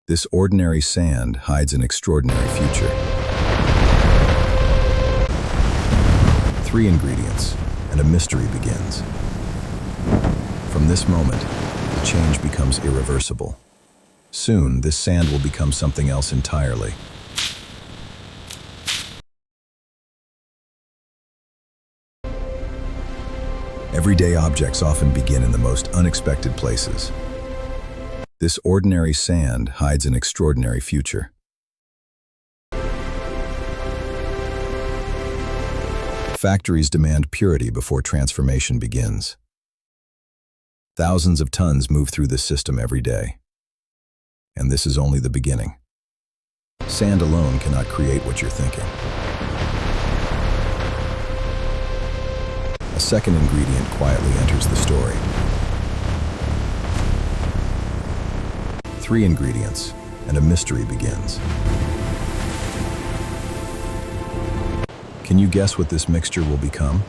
This ordinary sand hides an extraordinary future. 3 ingredients, and a mystery begins. From this moment, the change becomes irreversible. Soon, this sand will become something else entirely. Everyday objects often begin in the most unexpected places. This ordinary sand hides an extraordinary future. Factories demand purity before transformation begins. Thousands of tons move through this system every day. And this is only the beginning. Sand alone cannot create what you're thinking. A second ingredient quietly enters the story. 3 ingredients, and a mystery begins. Can you guess what this mixture will become?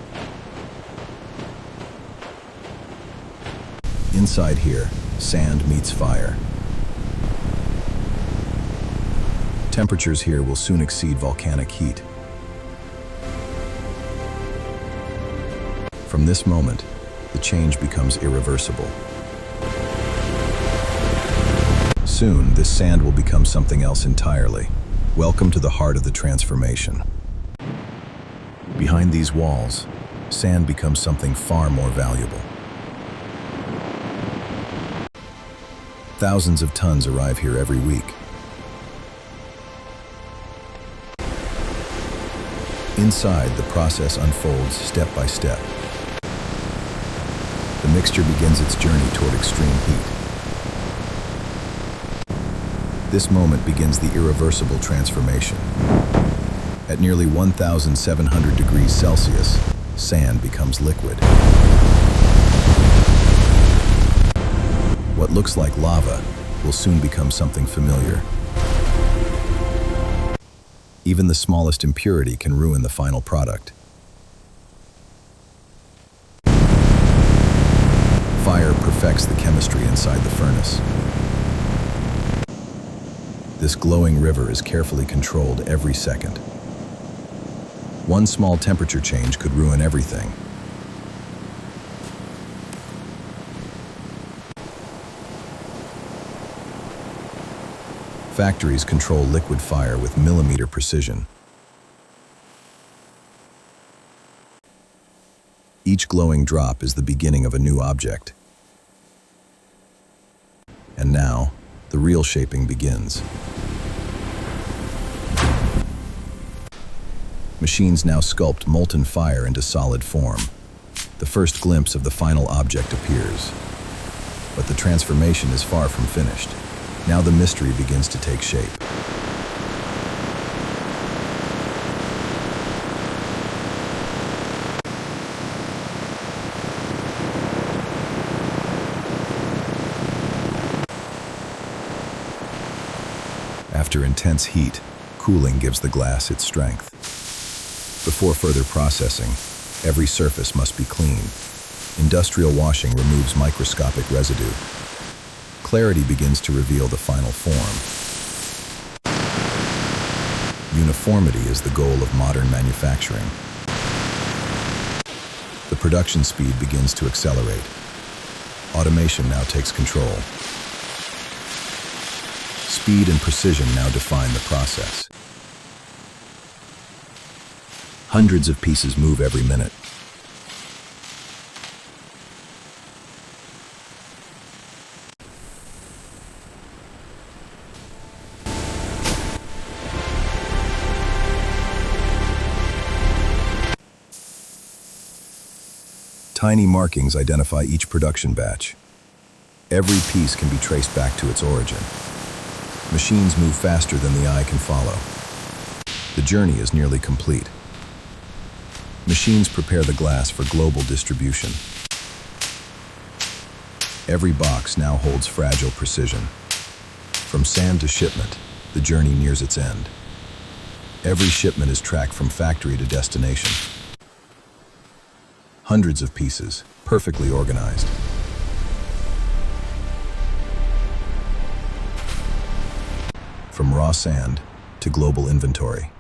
Inside here, sand meets fire. Temperatures here will soon exceed volcanic heat. From this moment, the change becomes irreversible. Soon, this sand will become something else entirely. Welcome to the heart of the transformation. Behind these walls, sand becomes something far more valuable. Thousands of tons arrive here every week. Inside, the process unfolds step by step. The mixture begins its journey toward extreme heat. This moment begins the irreversible transformation. At nearly 1,700 degrees Celsius, sand becomes liquid. What looks like lava will soon become something familiar. Even the smallest impurity can ruin the final product. Fire perfects the chemistry inside the furnace. This glowing river is carefully controlled every second. One small temperature change could ruin everything. Factories control liquid fire with millimeter precision. Each glowing drop is the beginning of a new object. And now, the real shaping begins. Machines now sculpt molten fire into solid form. The first glimpse of the final object appears. But the transformation is far from finished. Now the mystery begins to take shape. After intense heat, cooling gives the glass its strength. Before further processing, every surface must be clean. Industrial washing removes microscopic residue. Clarity begins to reveal the final form. Uniformity is the goal of modern manufacturing. The production speed begins to accelerate. Automation now takes control. Speed and precision now define the process. Hundreds of pieces move every minute. Tiny markings identify each production batch. Every piece can be traced back to its origin. Machines move faster than the eye can follow. The journey is nearly complete. Machines prepare the glass for global distribution. Every box now holds fragile precision. From sand to shipment, the journey nears its end. Every shipment is tracked from factory to destination. Hundreds of pieces, perfectly organized. from raw sand to global inventory.